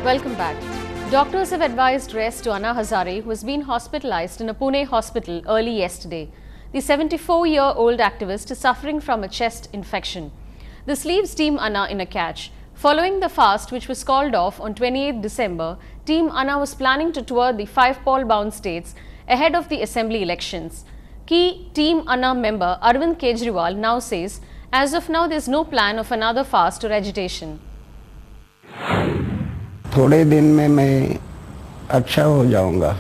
Welcome back. Doctors have advised rest to Anna Hazare, who has been hospitalized in a Pune hospital early yesterday. The 74-year-old activist is suffering from a chest infection. This leaves Team Anna in a catch. Following the fast, which was called off on 28 December, Team Anna was planning to tour the 5 poll-bound states ahead of the assembly elections. Key Team Anna member Arvind Kejriwal now says, as of now, there is no plan of another fast or agitation. थोड़े दिन में मैं अच्छा हो जाऊंगा,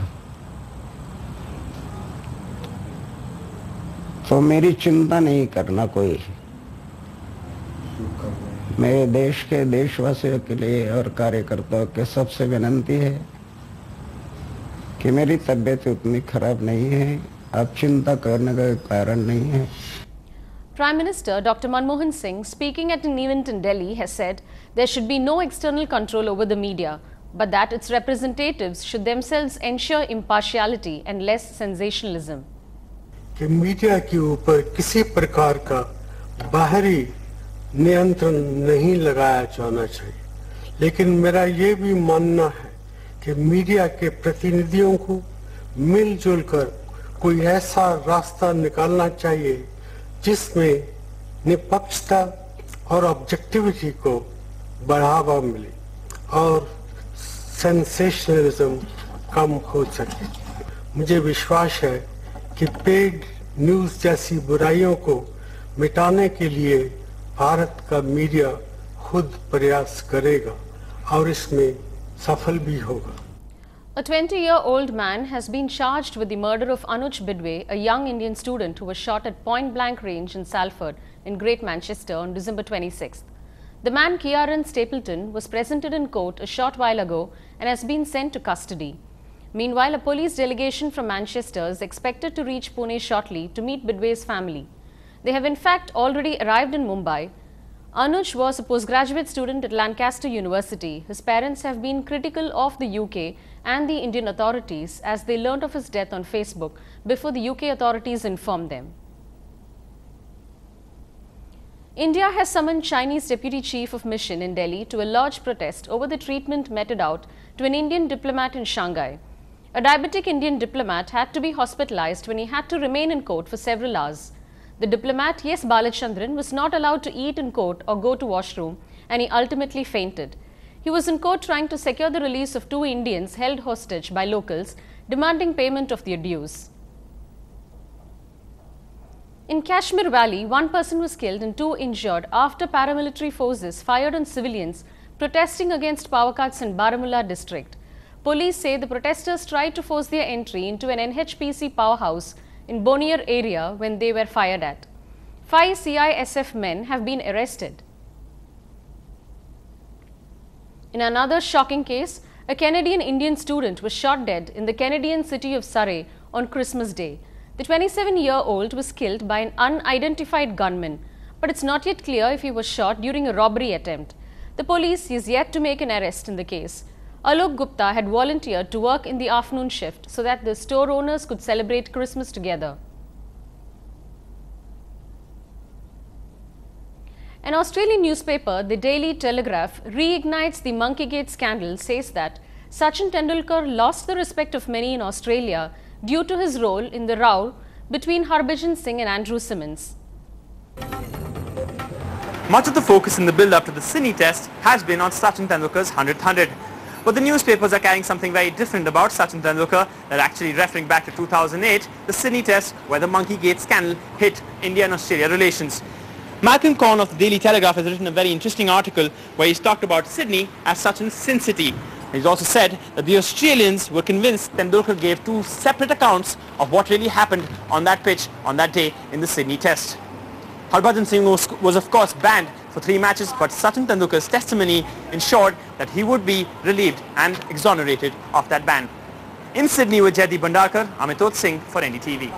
तो मेरी चिंता नहीं करना कोई। मेरे देश के देशवासियों के लिए और कार्यकर्ताओं के सबसे विनती है कि मेरी तबीयत उतनी खराब नहीं है, आप चिंता करने का कारण नहीं है। Prime Minister Dr. Manmohan Singh, speaking at an event in Delhi, has said there should be no external control over the media, but that its representatives should themselves ensure impartiality and less sensationalism. कि media के ऊपर किसी प्रकार का बाहरी नियंत्रण नहीं लगाया जाना चाहिए, लेकिन मेरा ये भी मानना है कि मीडिया के प्रतिनिधियों को मिलजुल कर कोई ऐसा रास्ता निकालना चाहिए जिसमें निष्पक्षता और ऑब्जेक्टिविटी को बढ़ावा मिले और सेंसेशनलिज्म कम हो सके। मुझे विश्वास है कि पेड न्यूज़ जैसी बुराइयों को मिटाने के लिए भारत का मीडिया खुद प्रयास करेगा और इसमें सफल भी होगा। A 20-year-old man has been charged with the murder of Anuj Bidway, a young Indian student who was shot at point-blank range in Salford in Great Manchester on December 26th. The man, Kieran Stapleton, was presented in court a short while ago and has been sent to custody. Meanwhile, a police delegation from Manchester is expected to reach Pune shortly to meet Bidway's family. They have in fact already arrived in Mumbai. Anuj was a postgraduate student at Lancaster University. His parents have been critical of the UK and the Indian authorities as they learnt of his death on Facebook before the UK authorities informed them. India has summoned Chinese Deputy Chief of Mission in Delhi to a large protest over the treatment meted out to an Indian diplomat in Shanghai. A diabetic Indian diplomat had to be hospitalized when he had to remain in court for several hours. The diplomat, Yes Balachandran, was not allowed to eat in court or go to washroom, and he ultimately fainted. He was in court trying to secure the release of 2 Indians held hostage by locals, demanding payment of their dues. In Kashmir Valley, 1 person was killed and 2 injured after paramilitary forces fired on civilians protesting against power cuts in Baramulla district. Police say the protesters tried to force their entry into an NHPC powerhouse in Bonier area when they were fired at. 5 CISF men have been arrested. In another shocking case, a Canadian Indian student was shot dead in the Canadian city of Surrey on Christmas Day. The 27-year-old was killed by an unidentified gunman, but it's not yet clear if he was shot during a robbery attempt. The police is yet to make an arrest in the case. Alok Gupta had volunteered to work in the afternoon shift so that the store owners could celebrate Christmas together. An Australian newspaper, the Daily Telegraph, reignites the Monkeygate scandal, says that Sachin Tendulkar lost the respect of many in Australia due to his role in the row between Harbhajan Singh and Andrew Symonds. Much of the focus in the build-up to the Sydney Test has been on Sachin Tendulkar's 100th 100. But the newspapers are carrying something very different about Sachin Tendulkar. They're actually referring back to 2008, the Sydney Test, where the Monkeygate scandal hit India and Australia relations. Malcolm Corn of the Daily Telegraph has written a very interesting article where he's talked about Sydney as Sachin's sin city. He's also said that the Australians were convinced Tendulkar gave 2 separate accounts of what really happened on that pitch on that day in the Sydney Test. Harbhajan Singh was of course banned for 3 matches, but Sachin Tendulkar's testimony ensured that he would be relieved and exonerated of that ban. In Sydney with Jaideep Bhandarkar, Amitoj Singh for NDTV.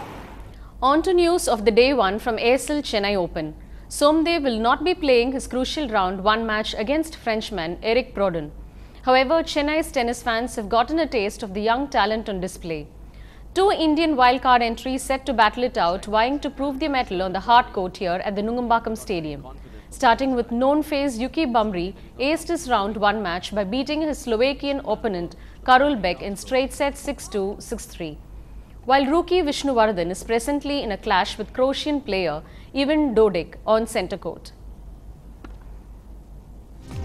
On to news of the day 1 from ASL Chennai Open. Somdev will not be playing his crucial round 1 match against Frenchman Eric Prodon. However, Chennai's tennis fans have gotten a taste of the young talent on display. 2 Indian wildcard entries set to battle it out, vying to prove their mettle on the hard court here at the Nungambakkam Stadium. starting with known face Yuki Bumry aced his round 1 match by beating his Slovakian opponent Karol Beck in straight sets 6-2, 6-3. While rookie Vishnuvardhan is presently in a clash with Croatian player Ivan Dodig on centre court.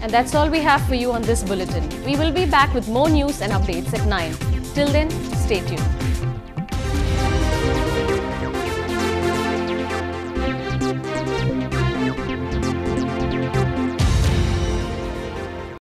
And that's all we have for you on this bulletin. We will be back with more news and updates at 9. Till then, stay tuned.